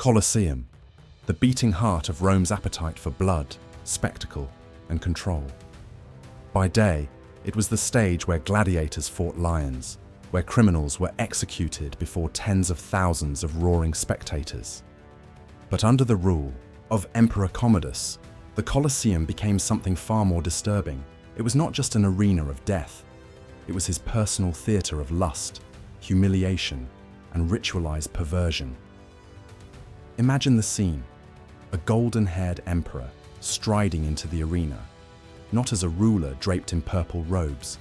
Colosseum, the beating heart of Rome's appetite for blood, spectacle, and control. By day, it was the stage where gladiators fought lions, where criminals were executed before tens of thousands of roaring spectators. But under the rule of Emperor Commodus, the Colosseum became something far more disturbing. It was not just an arena of death. It was his personal theater of lust, humiliation, and ritualized perversion. Imagine the scene: a golden-haired emperor striding into the arena, not as a ruler draped in purple robes,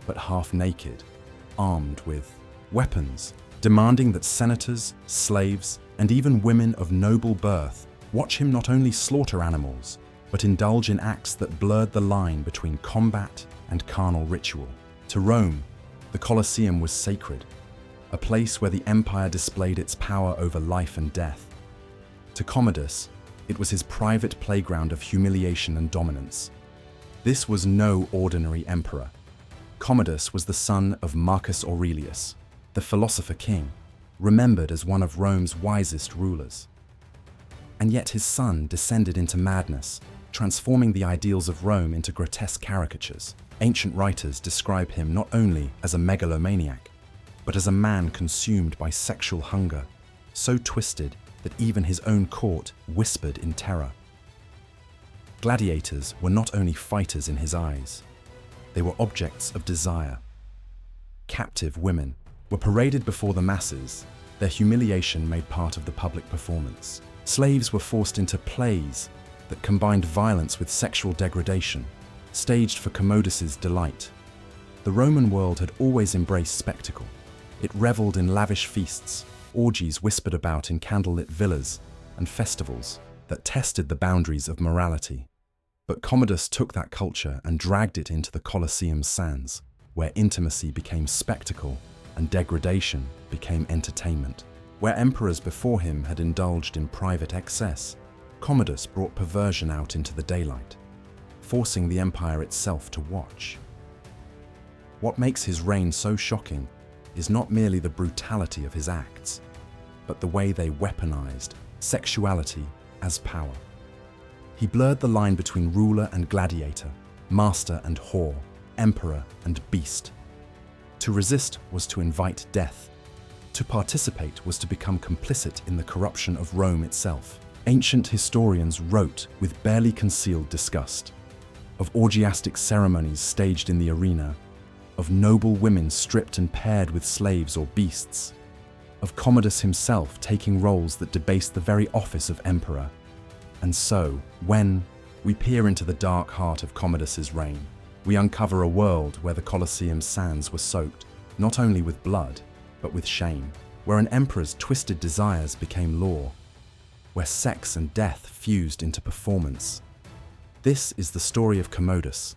but half-naked, armed with weapons, demanding that senators, slaves, and even women of noble birth watch him not only slaughter animals, but indulge in acts that blurred the line between combat and carnal ritual. To Rome, the Colosseum was sacred, a place where the empire displayed its power over life and death. To Commodus, it was his private playground of humiliation and dominance. This was no ordinary emperor. Commodus was the son of Marcus Aurelius, the philosopher king, remembered as one of Rome's wisest rulers. And yet his son descended into madness, transforming the ideals of Rome into grotesque caricatures. Ancient writers describe him not only as a megalomaniac, but as a man consumed by sexual hunger, so twisted that even his own court whispered in terror. Gladiators were not only fighters in his eyes, they were objects of desire. Captive women were paraded before the masses, their humiliation made part of the public performance. Slaves were forced into plays that combined violence with sexual degradation, staged for Commodus's delight. The Roman world had always embraced spectacle. It reveled in lavish feasts, orgies whispered about in candlelit villas, and festivals that tested the boundaries of morality. But Commodus took that culture and dragged it into the Colosseum's sands, where intimacy became spectacle and degradation became entertainment. Where emperors before him had indulged in private excess, Commodus brought perversion out into the daylight, forcing the empire itself to watch. What makes his reign so shocking is not merely the brutality of his acts, but the way they weaponized sexuality as power. He blurred the line between ruler and gladiator, master and whore, emperor and beast. To resist was to invite death. To participate was to become complicit in the corruption of Rome itself. Ancient historians wrote with barely concealed disgust of orgiastic ceremonies staged in the arena, of noble women stripped and paired with slaves or beasts, of Commodus himself taking roles that debased the very office of emperor. And so, when we peer into the dark heart of Commodus's reign, we uncover a world where the Colosseum's sands were soaked not only with blood, but with shame, where an emperor's twisted desires became law, where sex and death fused into performance. This is the story of Commodus,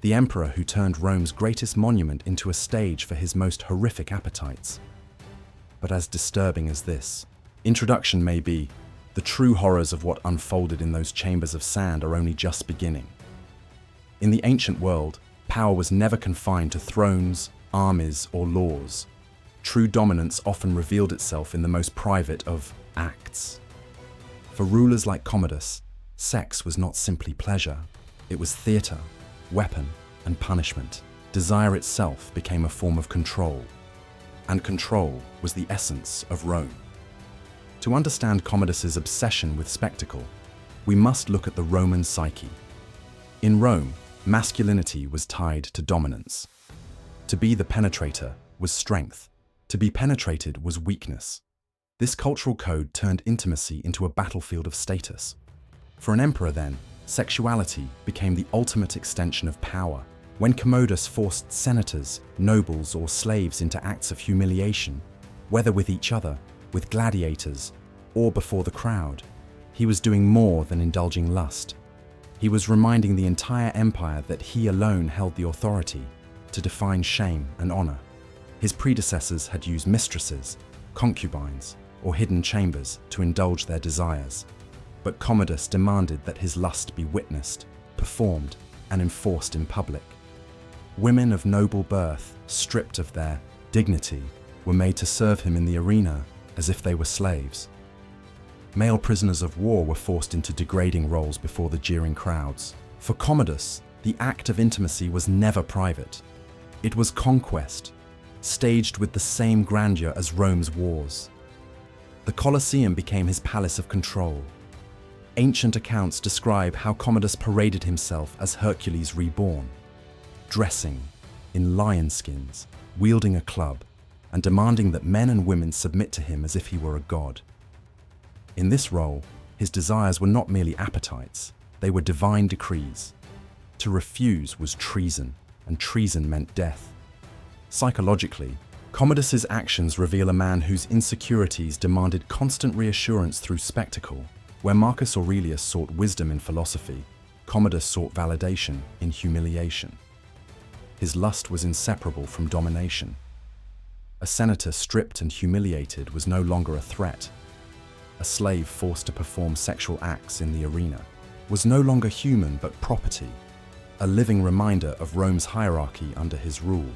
the emperor who turned Rome's greatest monument into a stage for his most horrific appetites. But as disturbing as this introduction may be, the true horrors of what unfolded in those chambers of sand are only just beginning. In the ancient world, power was never confined to thrones, armies, or laws. True dominance often revealed itself in the most private of acts. For rulers like Commodus, sex was not simply pleasure, it was theater, weapon, and punishment. Desire itself became a form of control, and control was the essence of Rome. To understand Commodus's obsession with spectacle, we must look at the Roman psyche. In Rome, masculinity was tied to dominance. To be the penetrator was strength. To be penetrated was weakness. This cultural code turned intimacy into a battlefield of status. For an emperor then, sexuality became the ultimate extension of power. When Commodus forced senators, nobles, or slaves into acts of humiliation, whether with each other, with gladiators, or before the crowd, he was doing more than indulging lust. He was reminding the entire empire that he alone held the authority to define shame and honor. His predecessors had used mistresses, concubines, or hidden chambers to indulge their desires. But Commodus demanded that his lust be witnessed, performed, and enforced in public. Women of noble birth, stripped of their dignity, were made to serve him in the arena as if they were slaves. Male prisoners of war were forced into degrading roles before the jeering crowds. For Commodus, the act of intimacy was never private. It was conquest, staged with the same grandeur as Rome's wars. The Colosseum became his palace of control. Ancient accounts describe how Commodus paraded himself as Hercules reborn, dressing in lion skins, wielding a club, and demanding that men and women submit to him as if he were a god. In this role, his desires were not merely appetites, they were divine decrees. To refuse was treason, and treason meant death. Psychologically, Commodus's actions reveal a man whose insecurities demanded constant reassurance through spectacle. Where Marcus Aurelius sought wisdom in philosophy, Commodus sought validation in humiliation. His lust was inseparable from domination. A senator stripped and humiliated was no longer a threat. A slave forced to perform sexual acts in the arena was no longer human but property, a living reminder of Rome's hierarchy under his rule.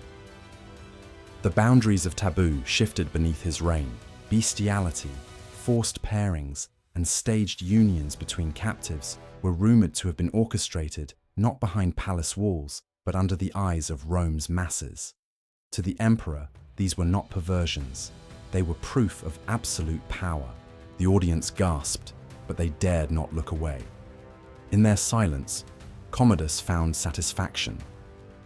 The boundaries of taboo shifted beneath his reign. Bestiality, forced pairings, and staged unions between captives were rumored to have been orchestrated not behind palace walls, but under the eyes of Rome's masses. To the emperor, these were not perversions. They were proof of absolute power. The audience gasped, but they dared not look away. In their silence, Commodus found satisfaction.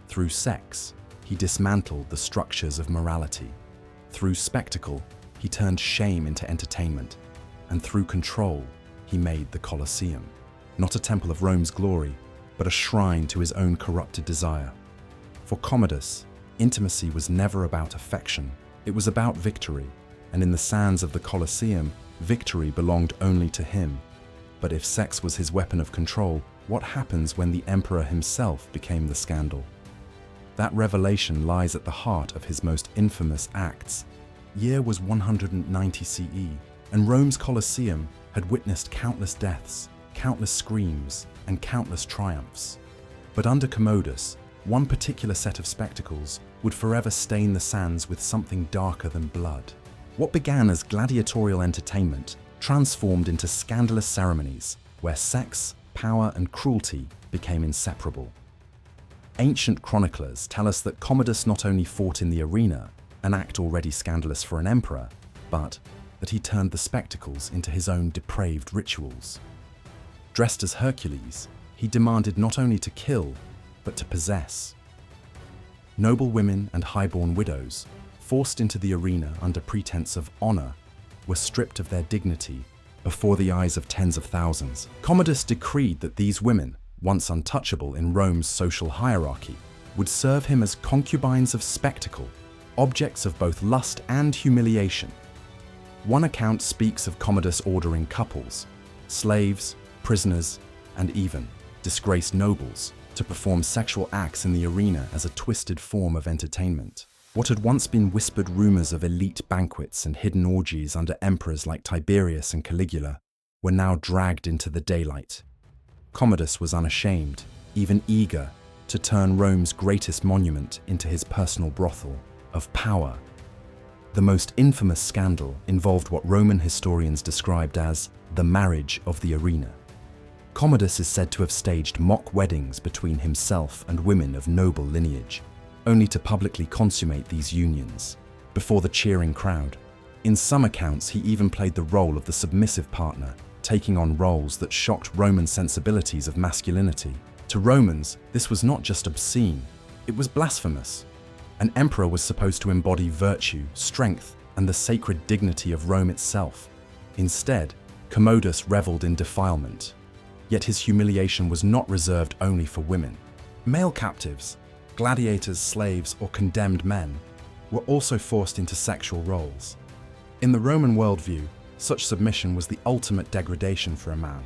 Through sex, he dismantled the structures of morality. Through spectacle, he turned shame into entertainment. And through control, he made the Colosseum, not a temple of Rome's glory, but a shrine to his own corrupted desire. For Commodus, intimacy was never about affection, it was about victory, and in the sands of the Colosseum, victory belonged only to him. But if sex was his weapon of control, what happens when the emperor himself became the scandal? That revelation lies at the heart of his most infamous acts. Year was 190 CE, and Rome's Colosseum had witnessed countless deaths, countless screams, and countless triumphs. But under Commodus, one particular set of spectacles would forever stain the sands with something darker than blood. What began as gladiatorial entertainment transformed into scandalous ceremonies where sex, power, and cruelty became inseparable. Ancient chroniclers tell us that Commodus not only fought in the arena, an act already scandalous for an emperor, but that he turned the spectacles into his own depraved rituals. Dressed as Hercules, he demanded not only to kill, but to possess. Noble women and highborn widows, forced into the arena under pretense of honor, were stripped of their dignity before the eyes of tens of thousands. Commodus decreed that these women, once untouchable in Rome's social hierarchy, would serve him as concubines of spectacle, objects of both lust and humiliation. One account speaks of Commodus ordering couples, slaves, prisoners, and even disgraced nobles to perform sexual acts in the arena as a twisted form of entertainment. What had once been whispered rumors of elite banquets and hidden orgies under emperors like Tiberius and Caligula were now dragged into the daylight. Commodus was unashamed, even eager, to turn Rome's greatest monument into his personal brothel of power. The most infamous scandal involved what Roman historians described as the marriage of the arena. Commodus is said to have staged mock weddings between himself and women of noble lineage, only to publicly consummate these unions before the cheering crowd. In some accounts, he even played the role of the submissive partner, taking on roles that shocked Roman sensibilities of masculinity. To Romans, this was not just obscene, it was blasphemous. An emperor was supposed to embody virtue, strength, and the sacred dignity of Rome itself. Instead, Commodus reveled in defilement. Yet his humiliation was not reserved only for women. Male captives, gladiators, slaves, or condemned men, were also forced into sexual roles. In the Roman worldview, such submission was the ultimate degradation for a man.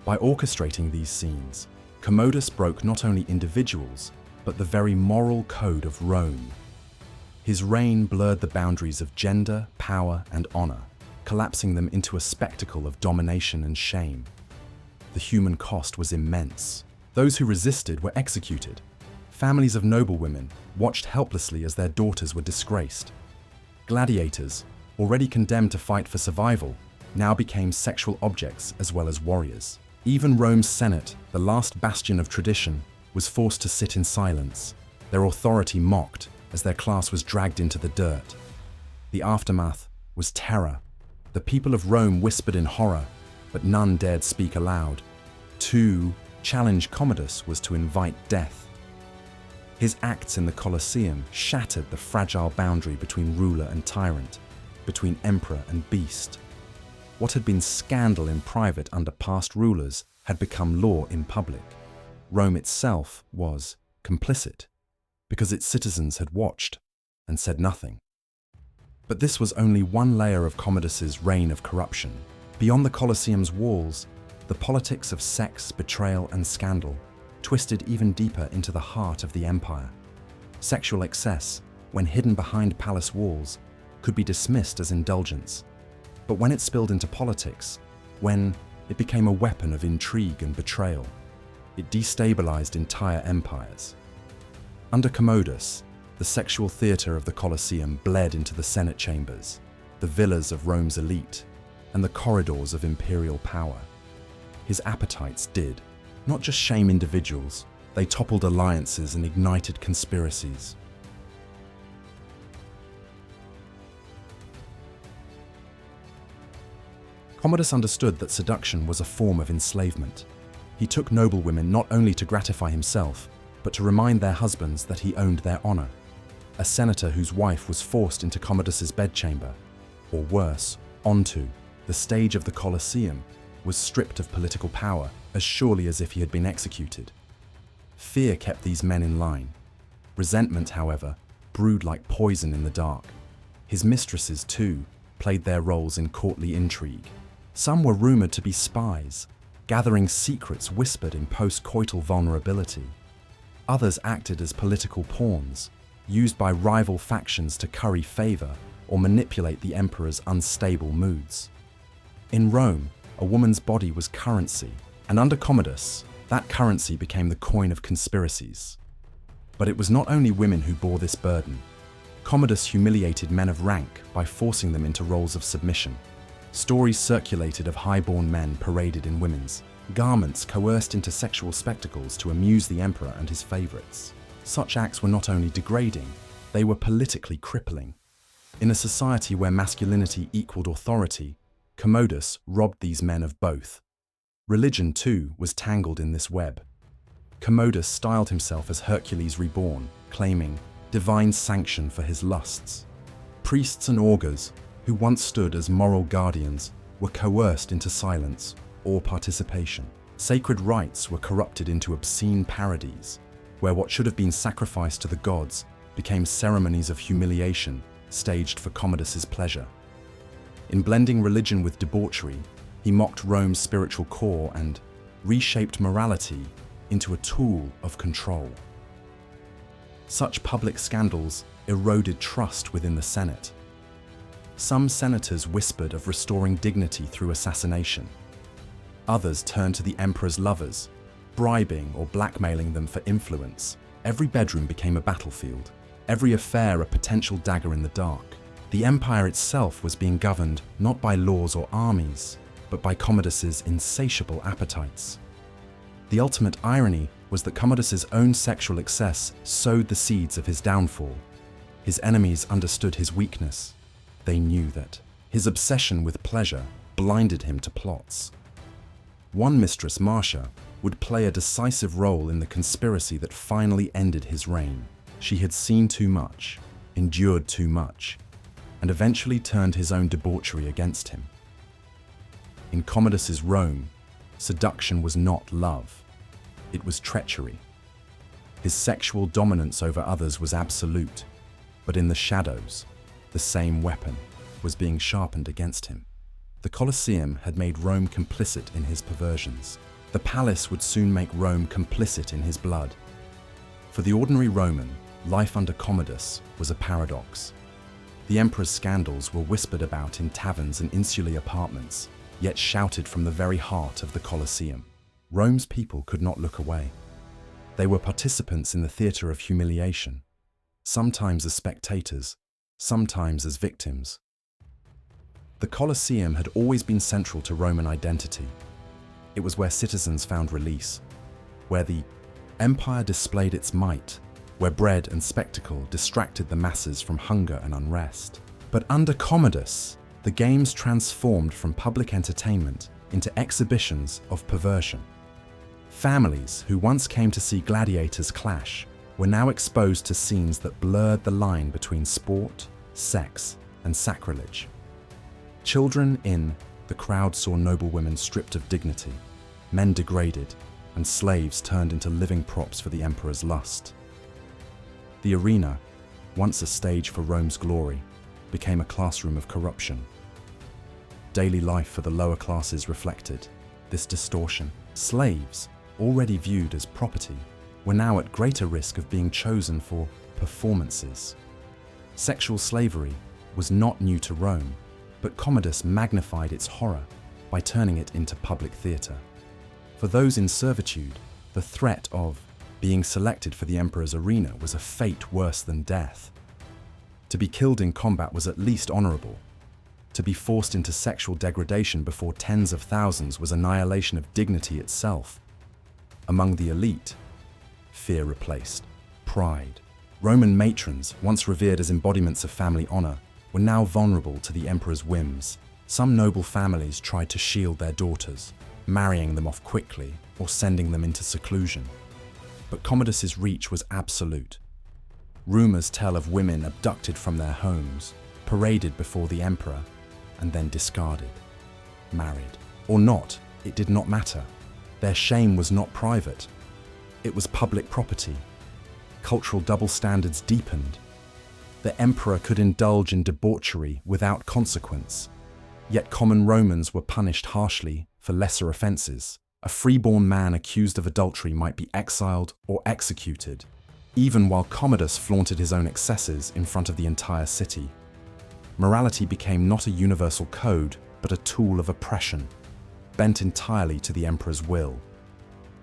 By orchestrating these scenes, Commodus broke not only individuals, but the very moral code of Rome. His reign blurred the boundaries of gender, power, and honor, collapsing them into a spectacle of domination and shame. The human cost was immense. Those who resisted were executed. Families of noblewomen watched helplessly as their daughters were disgraced. Gladiators, already condemned to fight for survival, now became sexual objects as well as warriors. Even Rome's Senate, the last bastion of tradition, was forced to sit in silence, their authority mocked as their class was dragged into the dirt. The aftermath was terror. The people of Rome whispered in horror, but none dared speak aloud. To challenge Commodus was to invite death. His acts in the Colosseum shattered the fragile boundary between ruler and tyrant, between emperor and beast. What had been scandal in private under past rulers had become law in public. Rome itself was complicit, because its citizens had watched and said nothing. But this was only one layer of Commodus's reign of corruption. Beyond the Colosseum's walls, the politics of sex, betrayal, and scandal twisted even deeper into the heart of the empire. Sexual excess, when hidden behind palace walls, could be dismissed as indulgence. But when it spilled into politics, when it became a weapon of intrigue and betrayal, it destabilized entire empires. Under Commodus, the sexual theater of the Colosseum bled into the Senate chambers, the villas of Rome's elite, and the corridors of imperial power. His appetites did not just shame individuals, they toppled alliances and ignited conspiracies. Commodus understood that seduction was a form of enslavement. He took noble women not only to gratify himself, but to remind their husbands that he owned their honor. A senator whose wife was forced into Commodus's bedchamber, or worse, onto the stage of the Colosseum, was stripped of political power as surely as if he had been executed. Fear kept these men in line. Resentment, however, brewed like poison in the dark. His mistresses, too, played their roles in courtly intrigue. Some were rumored to be spies, gathering secrets whispered in post-coital vulnerability. Others acted as political pawns, used by rival factions to curry favor or manipulate the emperor's unstable moods. In Rome, a woman's body was currency, and under Commodus, that currency became the coin of conspiracies. But it was not only women who bore this burden. Commodus humiliated men of rank by forcing them into roles of submission. Stories circulated of high-born men paraded in women's garments, coerced into sexual spectacles to amuse the emperor and his favorites. Such acts were not only degrading, they were politically crippling. In a society where masculinity equaled authority, Commodus robbed these men of both. Religion, too, was tangled in this web. Commodus styled himself as Hercules reborn, claiming divine sanction for his lusts. Priests and augurs, who once stood as moral guardians, were coerced into silence or participation. Sacred rites were corrupted into obscene parodies, where what should have been sacrificed to the gods became ceremonies of humiliation staged for Commodus's pleasure. In blending religion with debauchery, he mocked Rome's spiritual core and reshaped morality into a tool of control. Such public scandals eroded trust within the Senate. Some senators whispered of restoring dignity through assassination. Others turned to the emperor's lovers, bribing or blackmailing them for influence. Every bedroom became a battlefield, every affair a potential dagger in the dark. The empire itself was being governed not by laws or armies, but by Commodus's insatiable appetites. The ultimate irony was that Commodus's own sexual excess sowed the seeds of his downfall. His enemies understood his weakness. They knew that his obsession with pleasure blinded him to plots. One mistress, Marcia, would play a decisive role in the conspiracy that finally ended his reign. She had seen too much, endured too much, and eventually turned his own debauchery against him. In Commodus's Rome, seduction was not love. It was treachery. His sexual dominance over others was absolute, but in the shadows, the same weapon was being sharpened against him. The Colosseum had made Rome complicit in his perversions. The palace would soon make Rome complicit in his blood. For the ordinary Roman, life under Commodus was a paradox. The emperor's scandals were whispered about in taverns and insular apartments, yet shouted from the very heart of the Colosseum. Rome's people could not look away. They were participants in the theater of humiliation, sometimes as spectators, sometimes as victims. The Colosseum had always been central to Roman identity. It was where citizens found release, where the empire displayed its might, where bread and spectacle distracted the masses from hunger and unrest. But under Commodus, the games transformed from public entertainment into exhibitions of perversion. Families who once came to see gladiators clash were now exposed to scenes that blurred the line between sport, sex, and sacrilege. Children in the crowd saw noble women stripped of dignity, men degraded, and slaves turned into living props for the emperor's lust. The arena, once a stage for Rome's glory, became a classroom of corruption. Daily life for the lower classes reflected this distortion. Slaves, already viewed as property, were now at greater risk of being chosen for performances. Sexual slavery was not new to Rome, but Commodus magnified its horror by turning it into public theatre. For those in servitude, the threat of being selected for the emperor's arena was a fate worse than death. To be killed in combat was at least honourable. To be forced into sexual degradation before tens of thousands was annihilation of dignity itself. Among the elite, fear replaced pride. Roman matrons, once revered as embodiments of family honour, were now vulnerable to the emperor's whims. Some noble families tried to shield their daughters, marrying them off quickly or sending them into seclusion. But Commodus's reach was absolute. Rumours tell of women abducted from their homes, paraded before the emperor, and then discarded. Married or not, it did not matter. Their shame was not private. It was public property. Cultural double standards deepened. The emperor could indulge in debauchery without consequence, yet common Romans were punished harshly for lesser offences. A freeborn man accused of adultery might be exiled or executed, even while Commodus flaunted his own excesses in front of the entire city. Morality became not a universal code, but a tool of oppression, bent entirely to the emperor's will.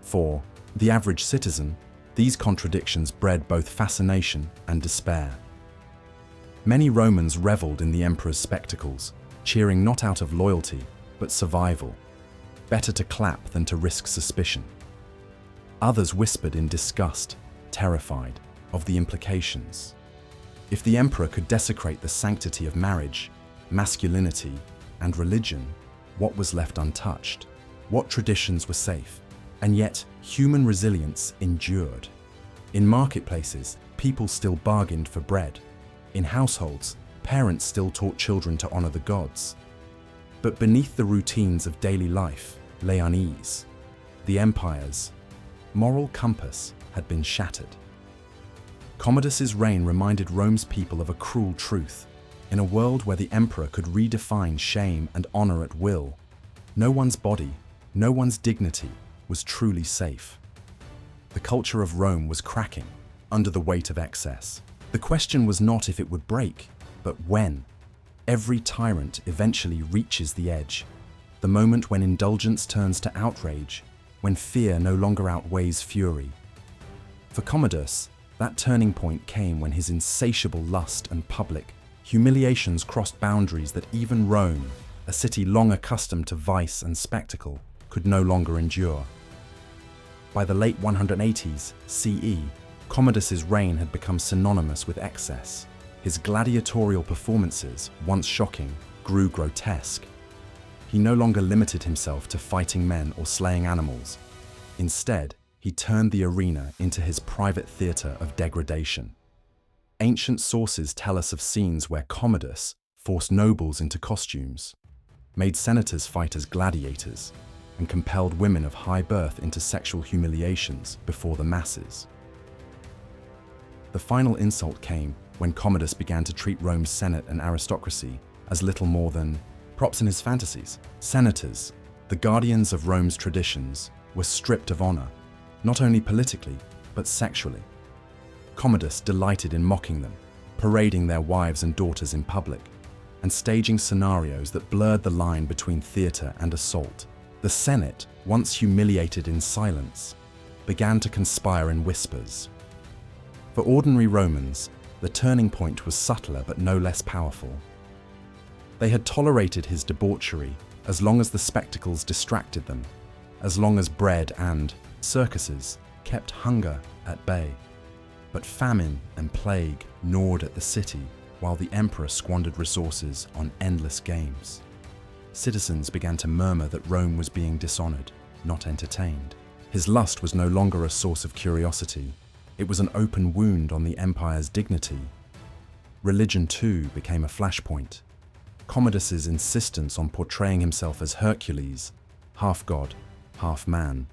For the average citizen, these contradictions bred both fascination and despair. Many Romans revelled in the emperor's spectacles, cheering not out of loyalty, but survival. Better to clap than to risk suspicion. Others whispered in disgust, terrified of the implications. If the emperor could desecrate the sanctity of marriage, masculinity, and religion, what was left untouched? What traditions were safe? And yet, human resilience endured. In marketplaces, people still bargained for bread. In households, parents still taught children to honor the gods. But beneath the routines of daily life lay unease. The empire's moral compass had been shattered. Commodus's reign reminded Rome's people of a cruel truth. In a world where the emperor could redefine shame and honor at will, no one's body, no one's dignity was truly safe. The culture of Rome was cracking under the weight of excess. The question was not if it would break, but when. Every tyrant eventually reaches the edge, the moment when indulgence turns to outrage, when fear no longer outweighs fury. For Commodus, that turning point came when his insatiable lust and public humiliations crossed boundaries that even Rome, a city long accustomed to vice and spectacle, could no longer endure. By the late 180s CE, Commodus's reign had become synonymous with excess. His gladiatorial performances, once shocking, grew grotesque. He no longer limited himself to fighting men or slaying animals. Instead, he turned the arena into his private theatre of degradation. Ancient sources tell us of scenes where Commodus forced nobles into costumes, made senators fight as gladiators, and compelled women of high birth into sexual humiliations before the masses. The final insult came when Commodus began to treat Rome's senate and aristocracy as little more than props in his fantasies. Senators, the guardians of Rome's traditions, were stripped of honor, not only politically, but sexually. Commodus delighted in mocking them, parading their wives and daughters in public, and staging scenarios that blurred the line between theater and assault. The Senate, once humiliated in silence, began to conspire in whispers. For ordinary Romans, the turning point was subtler but no less powerful. They had tolerated his debauchery as long as the spectacles distracted them, as long as bread and circuses kept hunger at bay. But famine and plague gnawed at the city while the emperor squandered resources on endless games. Citizens began to murmur that Rome was being dishonored, not entertained. His lust was no longer a source of curiosity. It was an open wound on the empire's dignity. Religion, too, became a flashpoint. Commodus's insistence on portraying himself as Hercules, half god, half man,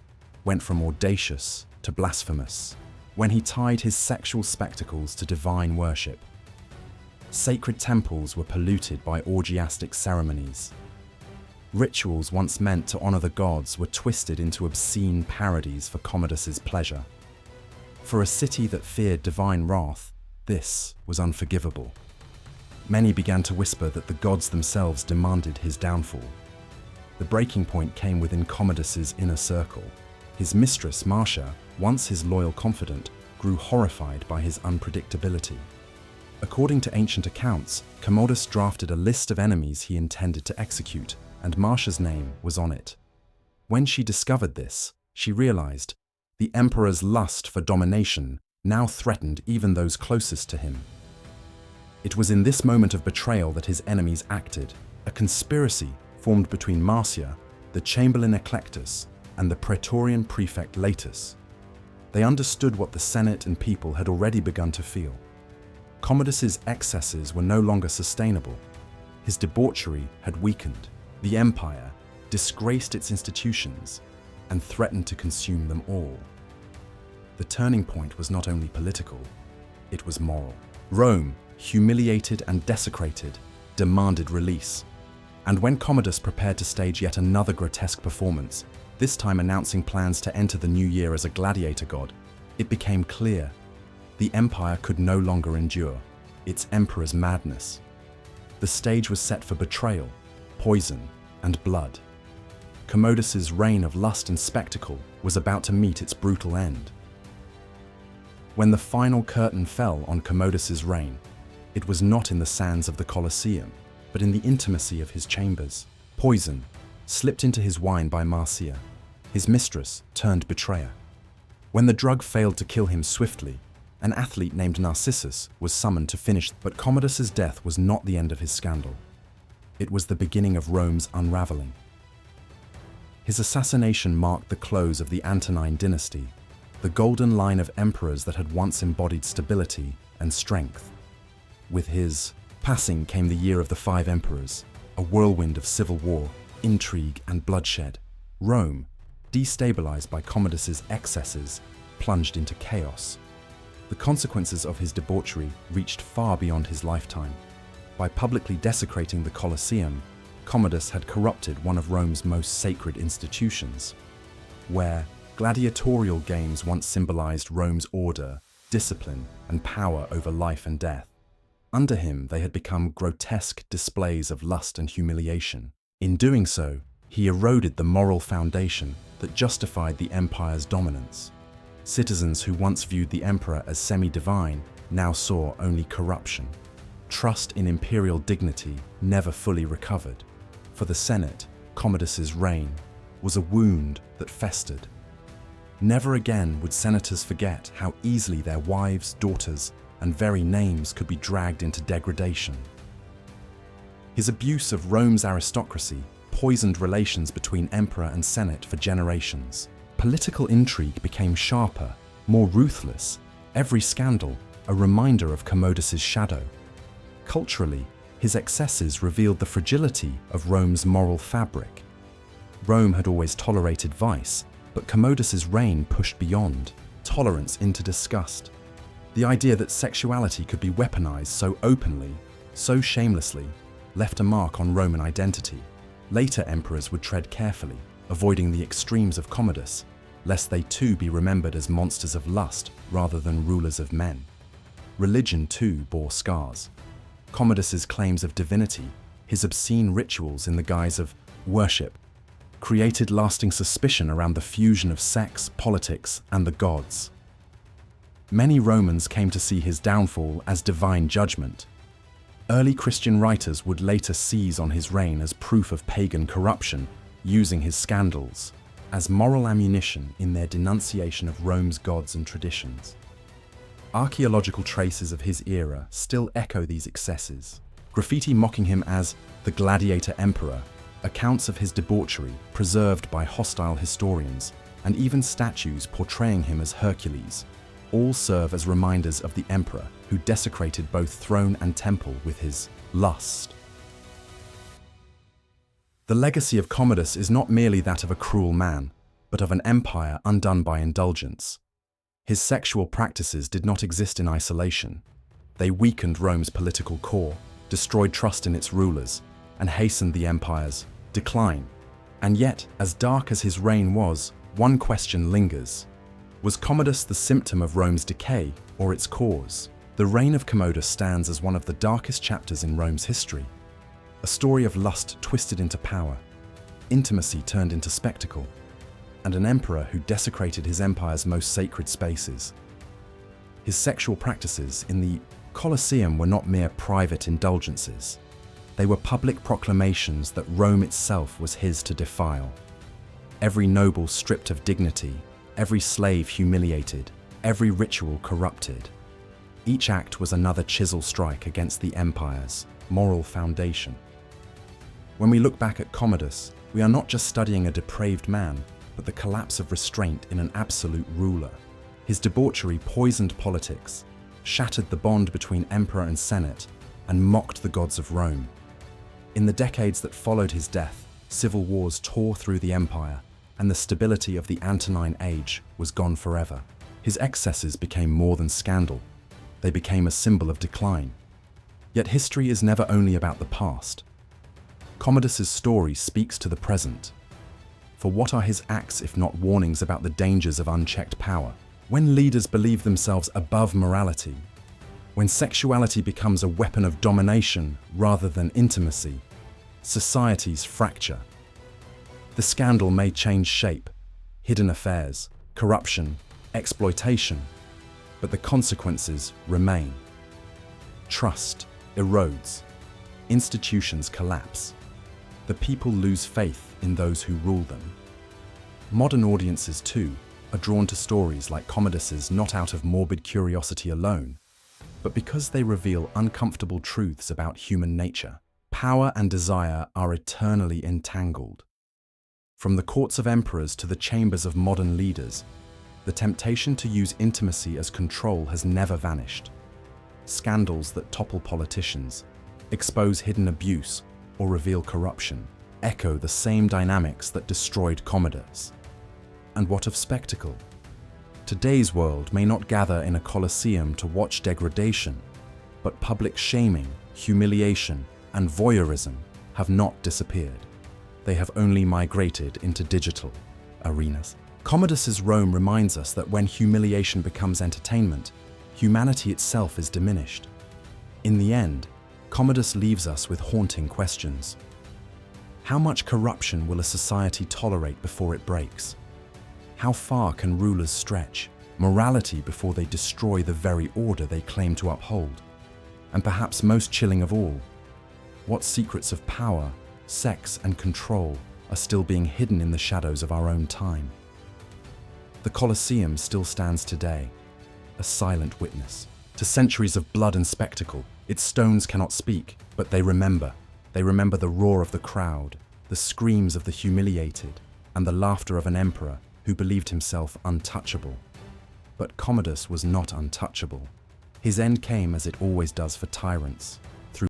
went from audacious to blasphemous when he tied his sexual spectacles to divine worship. Sacred temples were polluted by orgiastic ceremonies. Rituals once meant to honor the gods were twisted into obscene parodies for Commodus's pleasure. For a city that feared divine wrath, this was unforgivable. Many began to whisper that the gods themselves demanded his downfall. The breaking point came within Commodus's inner circle. His mistress, Marcia, once his loyal confidant, grew horrified by his unpredictability. According to ancient accounts, Commodus drafted a list of enemies he intended to execute, and Marcia's name was on it. When she discovered this, she realized the emperor's lust for domination now threatened even those closest to him. It was in this moment of betrayal that his enemies acted, a conspiracy formed between Marcia, the chamberlain Eclectus, and the praetorian prefect Latus. They understood what the Senate and people had already begun to feel. Commodus's excesses were no longer sustainable. His debauchery had weakened. The empire disgraced its institutions and threatened to consume them all. The turning point was not only political, it was moral. Rome, humiliated and desecrated, demanded release. And when Commodus prepared to stage yet another grotesque performance, this time announcing plans to enter the new year as a gladiator god, it became clear the empire could no longer endure its emperor's madness. The stage was set for betrayal, poison, and blood. Commodus's reign of lust and spectacle was about to meet its brutal end. When the final curtain fell on Commodus's reign, it was not in the sands of the Colosseum, but in the intimacy of his chambers. Poison slipped into his wine by Marcia, his mistress turned betrayer. When the drug failed to kill him swiftly, an athlete named Narcissus was summoned to finish, but Commodus's death was not the end of his scandal. It was the beginning of Rome's unraveling. His assassination marked the close of the Antonine dynasty, the golden line of emperors that had once embodied stability and strength. With his passing came the year of the 5 emperors, a whirlwind of civil war, intrigue, and bloodshed. Rome, destabilized by Commodus's excesses, plunged into chaos. The consequences of his debauchery reached far beyond his lifetime. By publicly desecrating the Colosseum, Commodus had corrupted one of Rome's most sacred institutions. Where gladiatorial games once symbolized Rome's order, discipline, and power over life and death, under him they had become grotesque displays of lust and humiliation. In doing so, he eroded the moral foundation that justified the empire's dominance. Citizens who once viewed the emperor as semi-divine now saw only corruption. Trust in imperial dignity never fully recovered. For the Senate, Commodus's reign was a wound that festered. Never again would senators forget how easily their wives, daughters, and very names could be dragged into degradation. His abuse of Rome's aristocracy poisoned relations between emperor and senate for generations. Political intrigue became sharper, more ruthless, every scandal a reminder of Commodus's shadow. Culturally, his excesses revealed the fragility of Rome's moral fabric. Rome had always tolerated vice, but Commodus's reign pushed beyond tolerance into disgust. The idea that sexuality could be weaponized so openly, so shamelessly, left a mark on Roman identity. Later emperors would tread carefully, avoiding the extremes of Commodus, lest they too be remembered as monsters of lust rather than rulers of men. Religion too bore scars. Commodus's claims of divinity, his obscene rituals in the guise of worship, created lasting suspicion around the fusion of sex, politics, and the gods. Many Romans came to see his downfall as divine judgment. Early Christian writers would later seize on his reign as proof of pagan corruption, using his scandals as moral ammunition in their denunciation of Rome's gods and traditions. Archaeological traces of his era still echo these excesses. Graffiti mocking him as the gladiator emperor, accounts of his debauchery preserved by hostile historians, and even statues portraying him as Hercules, all serve as reminders of the emperor who desecrated both throne and temple with his lust. The legacy of Commodus is not merely that of a cruel man, but of an empire undone by indulgence. His sexual practices did not exist in isolation. They weakened Rome's political core, destroyed trust in its rulers, and hastened the empire's decline. And yet, as dark as his reign was, one question lingers. Was Commodus the symptom of Rome's decay or its cause? The reign of Commodus stands as one of the darkest chapters in Rome's history. A story of lust twisted into power, intimacy turned into spectacle, and an emperor who desecrated his empire's most sacred spaces. His sexual practices in the Colosseum were not mere private indulgences. They were public proclamations that Rome itself was his to defile. Every noble stripped of dignity, every slave humiliated, every ritual corrupted. Each act was another chisel strike against the empire's moral foundation. When we look back at Commodus, we are not just studying a depraved man, but the collapse of restraint in an absolute ruler. His debauchery poisoned politics, shattered the bond between emperor and senate, and mocked the gods of Rome. In the decades that followed his death, civil wars tore through the empire, and the stability of the Antonine Age was gone forever. His excesses became more than scandal. They became a symbol of decline. Yet history is never only about the past. Commodus's story speaks to the present. For what are his acts if not warnings about the dangers of unchecked power? When leaders believe themselves above morality, when sexuality becomes a weapon of domination rather than intimacy, societies fracture. The scandal may change shape, hidden affairs, corruption, exploitation, but the consequences remain. Trust erodes, institutions collapse, the people lose faith in those who rule them. Modern audiences, too, are drawn to stories like Commodus's not out of morbid curiosity alone, but because they reveal uncomfortable truths about human nature. Power and desire are eternally entangled. From the courts of emperors to the chambers of modern leaders, the temptation to use intimacy as control has never vanished. Scandals that topple politicians, expose hidden abuse, or reveal corruption echo the same dynamics that destroyed Commodus. And what of spectacle? Today's world may not gather in a Colosseum to watch degradation, but public shaming, humiliation, and voyeurism have not disappeared. They have only migrated into digital arenas. Commodus's Rome reminds us that when humiliation becomes entertainment, humanity itself is diminished. In the end, Commodus leaves us with haunting questions. How much corruption will a society tolerate before it breaks? How far can rulers stretch morality before they destroy the very order they claim to uphold? And perhaps most chilling of all, what secrets of power, sex, and control are still being hidden in the shadows of our own time? The Colosseum still stands today, a silent witness to centuries of blood and spectacle. Its stones cannot speak, but they remember. They remember the roar of the crowd, the screams of the humiliated, and the laughter of an emperor who believed himself untouchable. But Commodus was not untouchable. His end came as it always does for tyrants,